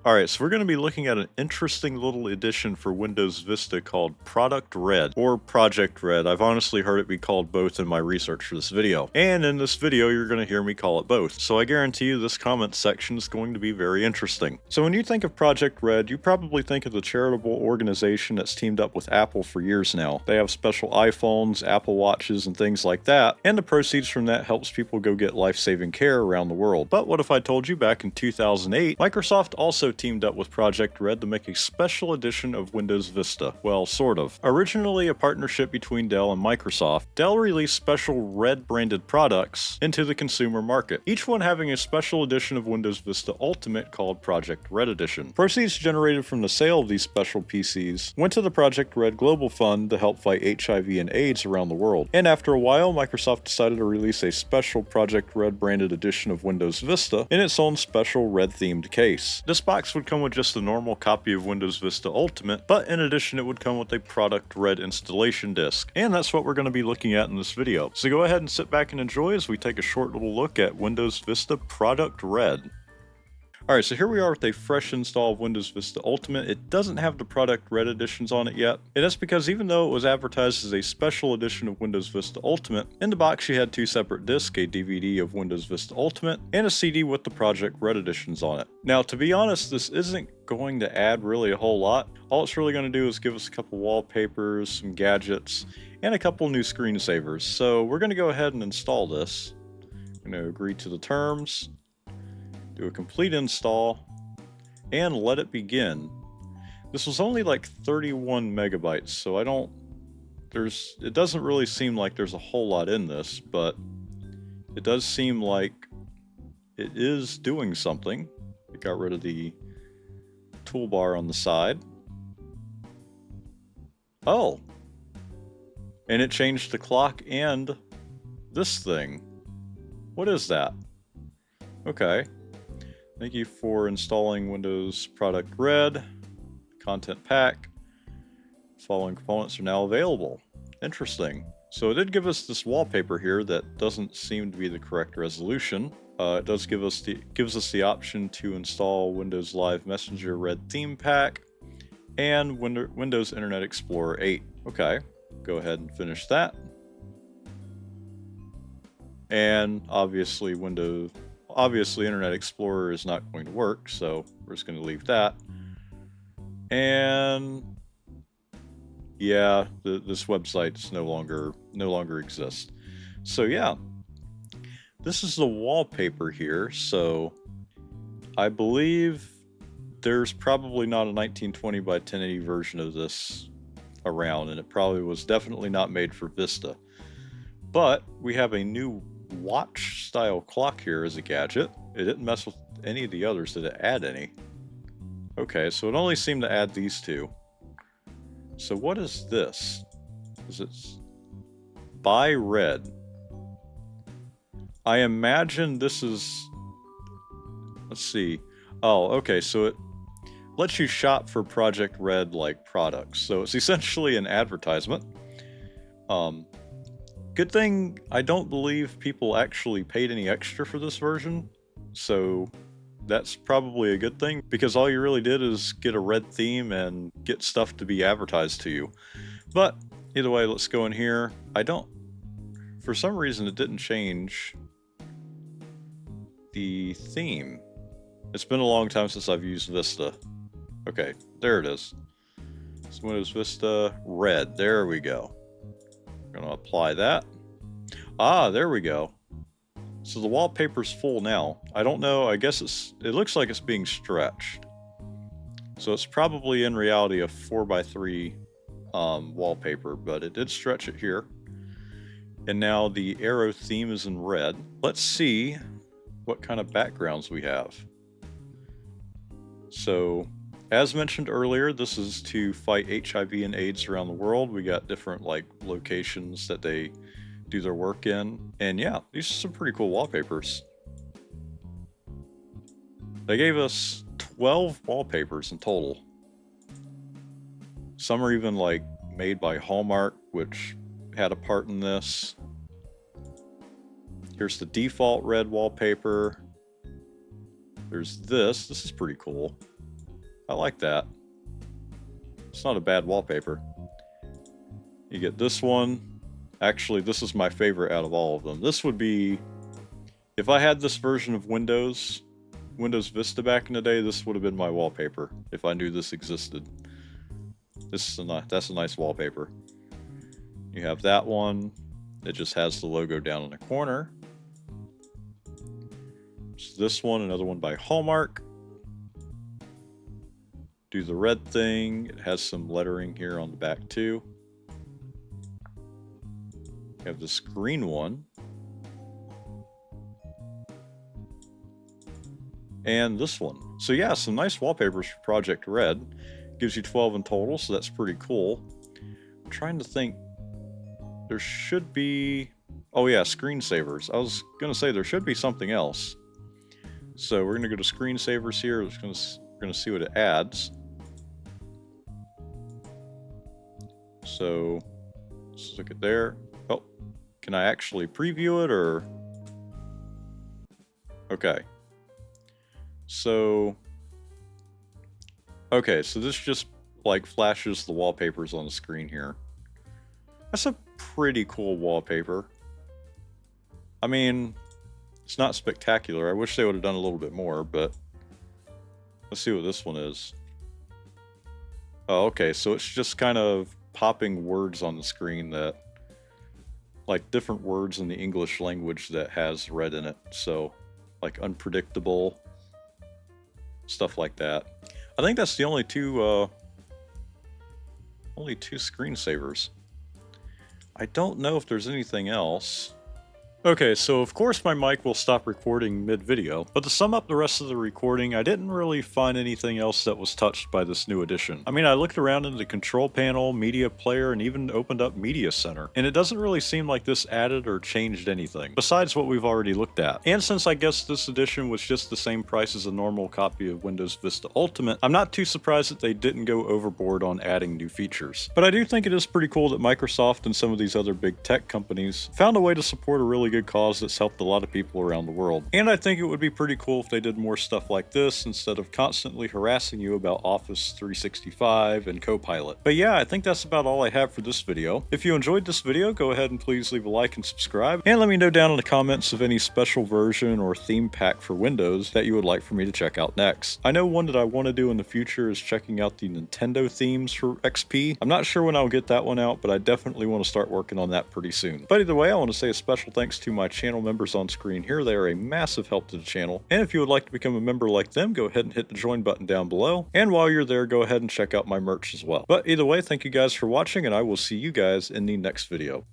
Alright, so we're going to be looking at an interesting little addition for Windows Vista called Product Red, or Project Red. I've honestly heard it be called both in my research for this video. And in this video, you're going to hear me call it both. So I guarantee you this comment section is going to be very interesting. So when you think of Project Red, you probably think of the charitable organization that's teamed up with Apple for years now. They have special iPhones, Apple Watches, and things like that, and the proceeds from that helps people go get life-saving care around the world. But what if I told you back in 2008, Microsoft also teamed up with Project Red to make a special edition of Windows Vista. Well, sort of. Originally a partnership between Dell and Microsoft, Dell released special Red branded products into the consumer market, each one having a special edition of Windows Vista Ultimate called Project Red Edition. Proceeds generated from the sale of these special PCs went to the Project Red Global Fund to help fight HIV and AIDS around the world. And after a while, Microsoft decided to release a special Project Red branded edition of Windows Vista in its own special red themed case. This box would come with just a normal copy of Windows Vista Ultimate, but in addition it would come with a Product Red installation disk. And that's what we're going to be looking at in this video. So go ahead and sit back and enjoy as we take a short little look at Windows Vista Product Red. Alright, so here we are with a fresh install of Windows Vista Ultimate. It doesn't have the Product Red editions on it yet, and that's because even though it was advertised as a special edition of Windows Vista Ultimate, in the box you had two separate discs, a DVD of Windows Vista Ultimate, and a CD with the Project Red editions on it. Now, to be honest, this isn't going to add really a whole lot. All it's really going to do is give us a couple wallpapers, some gadgets, and a couple new screensavers. So we're going to go ahead and install this. I'm going to agree to the terms. Do a complete install, and let it begin. This was only like 31 megabytes, so it doesn't really seem like there's a whole lot in this, but it does seem like it is doing something. It got rid of the toolbar on the side. Oh! And it changed the clock and this thing. What is that? Okay. Thank you for installing Windows Product Red. Content pack. Following components are now available. Interesting. So it did give us this wallpaper here that doesn't seem to be the correct resolution. It does gives us the option to install Windows Live Messenger Red theme pack and Windows Internet Explorer 8. Okay, go ahead and finish that. And obviously Internet Explorer is not going to work, so we're just going to leave that. And yeah, this website no longer exists. So yeah, this is the wallpaper here. So I believe there's probably not a 1920 by 1080 version of this around, and it probably was definitely not made for Vista. But we have a new watch style clock here as a gadget. It didn't mess with any of the others. Did it add any? Okay, so it only seemed to add these two. So what is this? Is it buy red? I imagine this is, let's see. Oh, okay, so it lets you shop for Project Red like products. So it's essentially an advertisement. Good thing I don't believe people actually paid any extra for this version, so that's probably a good thing, because all you really did is get a red theme and get stuff to be advertised to you. But either way, let's go in here. For some reason it didn't change the theme. It's been a long time since I've used Vista. Okay, there it is. It's Windows Vista Red. There we go. I'm gonna apply that. Ah, there we go. So the wallpaper's full now. I don't know, I guess it looks like it's being stretched. So it's probably in reality a 4x3 wallpaper, but it did stretch it here. And now the arrow theme is in red. Let's see what kind of backgrounds we have. So, as mentioned earlier, this is to fight HIV and AIDS around the world. We got different locations that they do their work in. And yeah, these are some pretty cool wallpapers. They gave us 12 wallpapers in total. Some are even made by Hallmark, which had a part in this. Here's the default red wallpaper. There's this is pretty cool. I like that. It's not a bad wallpaper. You get this one. Actually, this is my favorite out of all of them. This would be, if I had this version of Windows Vista back in the day, this would have been my wallpaper if I knew this existed. That's a nice wallpaper. You have that one. It just has the logo down in the corner. So this one, another one by Hallmark. Do the red thing. It has some lettering here on the back too. You have this green one. And this one. So yeah, some nice wallpapers for Project Red. Gives you 12 in total, so that's pretty cool. I'm trying to think. There should be... Oh yeah, screensavers. I was going to say there should be something else. So we're going to go to screensavers here. We're going to see what it adds. So let's look at there. Oh, can I actually preview it or... Okay. So this just like flashes the wallpapers on the screen here. That's a pretty cool wallpaper. I mean, it's not spectacular. I wish they would have done a little bit more, but let's see what this one is. Oh, okay, so it's just kind of popping words on the screen that, like different words in the English language that has red in it. So, like unpredictable, stuff like that. I think that's the only two screensavers. I don't know if there's anything else. Okay, so of course my mic will stop recording mid-video, but to sum up the rest of the recording, I didn't really find anything else that was touched by this new addition. I mean, I looked around in the control panel, media player, and even opened up Media Center, and it doesn't really seem like this added or changed anything, besides what we've already looked at. And since I guess this edition was just the same price as a normal copy of Windows Vista Ultimate, I'm not too surprised that they didn't go overboard on adding new features. But I do think it is pretty cool that Microsoft and some of these other big tech companies found a way to support a really good cause that's helped a lot of people around the world. And I think it would be pretty cool if they did more stuff like this instead of constantly harassing you about Office 365 and Copilot. But yeah, I think that's about all I have for this video. If you enjoyed this video, go ahead and please leave a like and subscribe, and let me know down in the comments of any special version or theme pack for Windows that you would like for me to check out next. I know one that I want to do in the future is checking out the Nintendo themes for XP. I'm not sure when I'll get that one out, but I definitely want to start working on that pretty soon. But either way, I want to say a special thanks to my channel members on screen here. They are a massive help to the channel, and if you would like to become a member like them, go ahead and hit the join button down below, and while you're there, go ahead and check out my merch as well. But either way, thank you guys for watching, and I will see you guys in the next video.